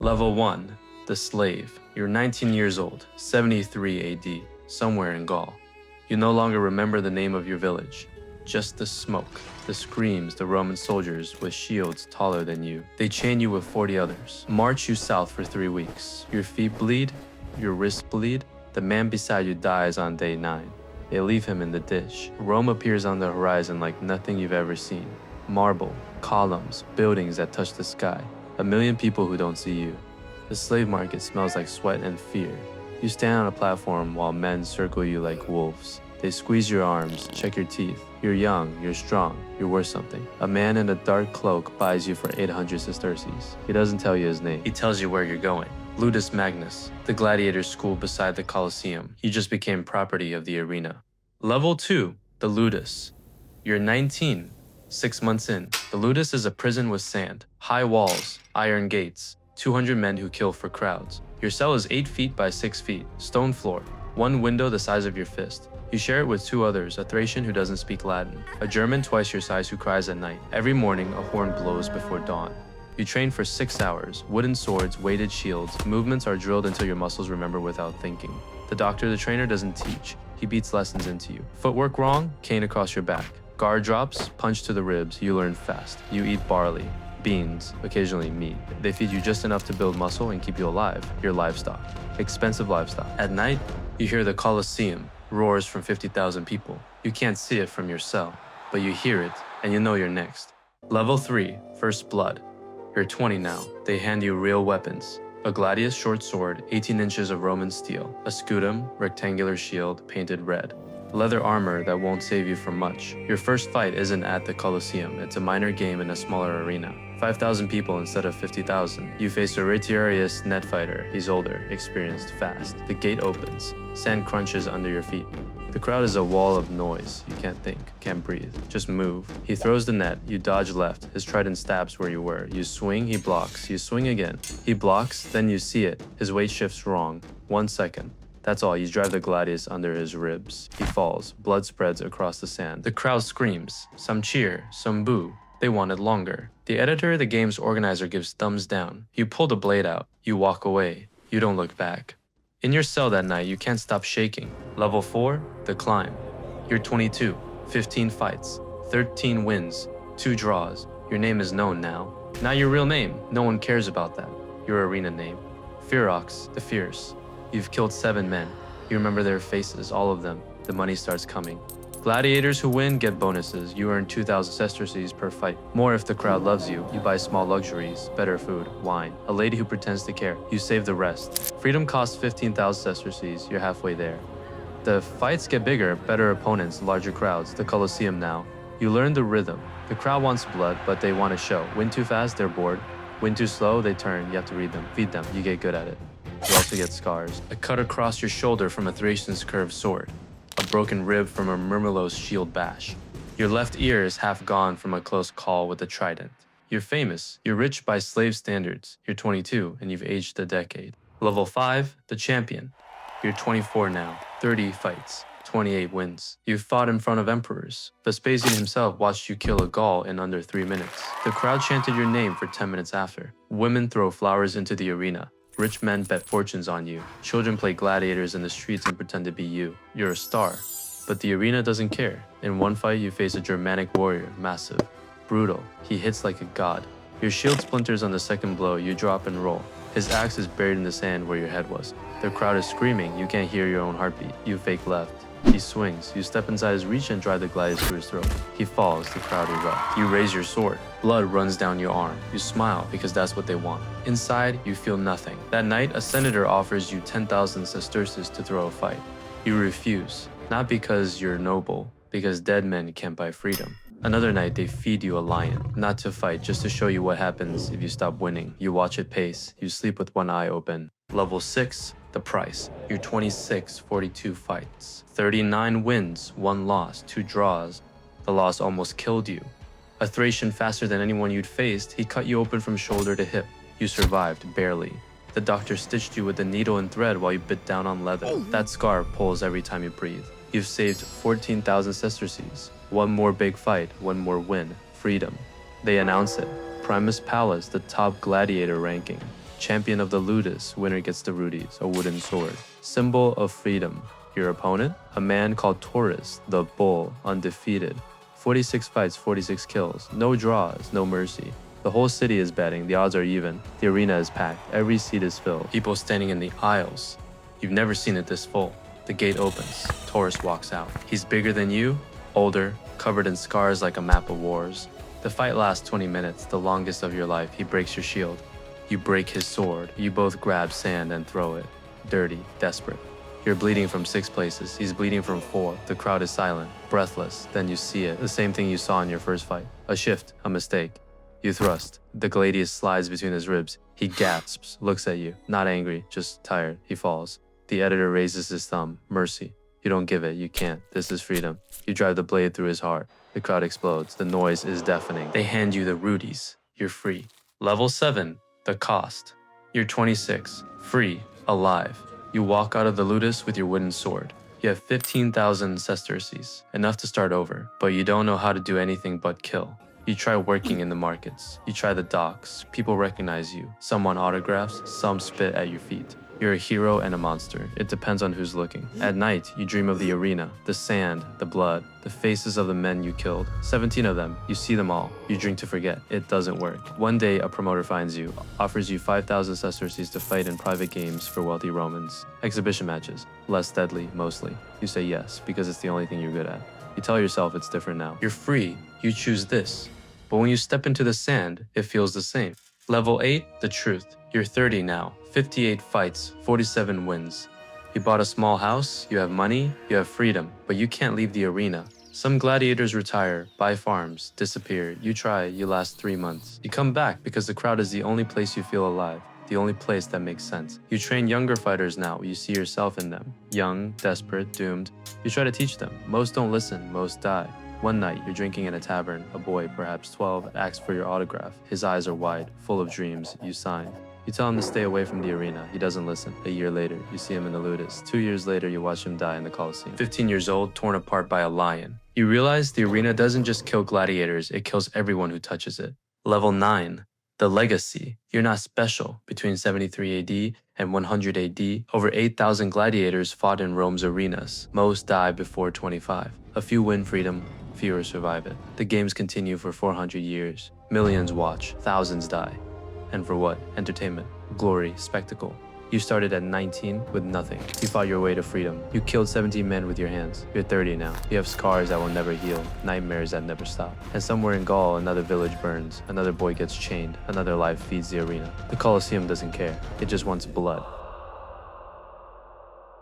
Level 1. The Slave. You're 19 years old, 73 AD, somewhere in Gaul. You no longer remember the name of your village. Just the smoke, the screams, the Roman soldiers with shields taller than you. They chain you with 40 others, march you south for 3 weeks. Your feet bleed, your wrists bleed. The man beside you dies on day 9. They leave him in the dish. Rome appears on the horizon like nothing you've ever seen. Marble, columns, buildings that touch the sky. A million people who don't see you. The slave market smells like sweat and fear. You stand on a platform while men circle you like wolves. They squeeze your arms, check your teeth. You're young, you're strong, you're worth something. A man in a dark cloak buys you for 800 sesterces. He doesn't tell you his name. He tells you where you're going. Ludus Magnus, the gladiator school beside the Colosseum. You just became property of the arena. Level 2, the Ludus. You're 19, 6 months in. The Ludus is a prison with sand, high walls, iron gates, 200 men who kill for crowds. Your cell is 8 feet by 6 feet, stone floor, one window the size of your fist. You share it with 2 others, a Thracian who doesn't speak Latin, a German twice your size who cries at night. Every morning, a horn blows before dawn. You train for 6 hours, wooden swords, weighted shields. Movements are drilled until your muscles remember without thinking. The doctor, the trainer, doesn't teach. He beats lessons into you. Footwork wrong, cane across your back. Guard drops, punch to the ribs. You learn fast. You eat barley, beans, occasionally meat. They feed you just enough to build muscle and keep you alive. Your livestock. Expensive livestock. At night, you hear the Colosseum roars from 50,000 people. You can't see it from your cell, but you hear it and you know you're next. Level 3, First Blood. You're 20 now. They hand you real weapons. A gladius short sword, 18 inches of Roman steel. A scutum, rectangular shield, painted red. Leather armor that won't save you from much. Your first fight isn't at the Colosseum. It's a minor game in a smaller arena. 5,000 people instead of 50,000. You face a retiarius net fighter. He's older, experienced, fast. The gate opens. Sand crunches under your feet. The crowd is a wall of noise. You can't think, can't breathe. Just move. He throws the net. You dodge left. His trident stabs where you were. You swing, he blocks. You swing again. He blocks, then you see it. His weight shifts wrong. 1 second. That's all. You drive the gladius under his ribs. He falls. Blood spreads across the sand. The crowd screams. Some cheer, some boo. They want it longer. The editor, the game's organizer, gives thumbs down. You pull the blade out. You walk away. You don't look back. In your cell that night, you can't stop shaking. Level 4, the climb. You're 22, 15 fights, 13 wins, 2 draws. Your name is known now. Not your real name. No one cares about that. Your arena name. Ferox, the Fierce. You've killed 7 men. You remember their faces, all of them. The money starts coming. Gladiators who win get bonuses. You earn 2,000 sesterces per fight. More if the crowd loves you. You buy small luxuries, better food, wine. A lady who pretends to care. You save the rest. Freedom costs 15,000 sesterces. You're halfway there. The fights get bigger, better opponents, larger crowds. The Colosseum now. You learn the rhythm. The crowd wants blood, but they want a show. Win too fast, they're bored. Win too slow, they turn. You have to read them. Feed them. You get good at it. You also get scars. A cut across your shoulder from a Thracian's curved sword. A broken rib from a Murmilo's shield bash. Your left ear is half gone from a close call with a trident. You're famous. You're rich by slave standards. You're 22 and you've aged a decade. Level 5, the champion. You're 24 now, 30 fights, 28 wins. You've fought in front of emperors. Vespasian himself watched you kill a Gaul in under 3 minutes. The crowd chanted your name for 10 minutes after. Women throw flowers into the arena. Rich men bet fortunes on you. Children play gladiators in the streets and pretend to be you. You're a star. But the arena doesn't care. In one fight, you face a Germanic warrior, massive, brutal. He hits like a god. Your shield splinters on the second blow. You drop and roll. His axe is buried in the sand where your head was. The crowd is screaming. You can't hear your own heartbeat. You fake left. He swings. You step inside his reach and drive the gladius through his throat. He falls. The crowd erupts. You raise your sword. Blood runs down your arm. You smile because that's what they want. Inside, you feel nothing. That night, a senator offers you 10,000 sesterces to throw a fight. You refuse. Not because you're noble, because dead men can't buy freedom. Another night, they feed you a lion. Not to fight, just to show you what happens if you stop winning. You watch it pace. You sleep with one eye open. Level 6, the price. You're 26, 42 fights. 39 wins, 1 loss, 2 draws. The loss almost killed you. A Thracian faster than anyone you'd faced, he cut you open from shoulder to hip. You survived, barely. The doctor stitched you with a needle and thread while you bit down on leather. That scar pulls every time you breathe. You've saved 14,000 sesterces. 1 more big fight, 1 more win, freedom. They announce it. Primus Palace, the top gladiator ranking. Champion of the rudis, winner gets the rudis, a wooden sword. Symbol of freedom. Your opponent? A man called Taurus, the bull, undefeated. 46 fights, 46 kills. No draws, no mercy. The whole city is betting, the odds are even. The arena is packed, every seat is filled. People standing in the aisles. You've never seen it this full. The gate opens. Taurus walks out. He's bigger than you, older, covered in scars like a map of wars. The fight lasts 20 minutes, the longest of your life. He breaks your shield. You break his sword. You both grab sand and throw it. Dirty, desperate. You're bleeding from 6 places. He's bleeding from 4. The crowd is silent, breathless. Then you see it, the same thing you saw in your first fight. A shift, a mistake. You thrust. The gladiator slides between his ribs. He gasps, looks at you. Not angry, just tired. He falls. The editor raises his thumb. Mercy. You don't give it. You can't. This is freedom. You drive the blade through his heart. The crowd explodes. The noise is deafening. They hand you the rudis. You're free. Level 7. The cost. You're 26. Free. Alive. You walk out of the ludus with your wooden sword. You have 15,000 sesterces. Enough to start over. But you don't know how to do anything but kill. You try working in the markets. You try the docks. People recognize you. Some want autographs. Some spit at your feet. You're a hero and a monster. It depends on who's looking. At night, you dream of the arena, the sand, the blood, the faces of the men you killed. 17 of them. You see them all. You drink to forget. It doesn't work. One day, a promoter finds you, offers you 5,000 sesterces to fight in private games for wealthy Romans. Exhibition matches. Less deadly, mostly. You say yes, because it's the only thing you're good at. You tell yourself it's different now. You're free. You choose this. But when you step into the sand, it feels the same. Level 8, the truth. You're 30 now. 58 fights, 47 wins. You bought a small house, you have money, you have freedom, but you can't leave the arena. Some gladiators retire, buy farms, disappear. You try, you last 3 months. You come back because the crowd is the only place you feel alive, the only place that makes sense. You train younger fighters now, you see yourself in them. Young, desperate, doomed. You try to teach them. Most don't listen, most die. One night, you're drinking in a tavern. A boy, perhaps 12, asks for your autograph. His eyes are wide, full of dreams. You sign. You tell him to stay away from the arena. He doesn't listen. A year later, you see him in the ludus. 2 years later, you watch him die in the Colosseum. 15 years old, torn apart by a lion. You realize the arena doesn't just kill gladiators, it kills everyone who touches it. Level 9. The legacy. You're not special. Between 73 AD and 100 AD, over 8,000 gladiators fought in Rome's arenas. Most die before 25. A few win freedom, fewer survive it. The games continue for 400 years. Millions watch, thousands die. And for what? Entertainment, glory, spectacle. You started at 19 with nothing. You fought your way to freedom. You killed 17 men with your hands. You're 30 now. You have scars that will never heal, nightmares that never stop. And somewhere in Gaul, another village burns. Another boy gets chained. Another life feeds the arena. The Colosseum doesn't care. It just wants blood.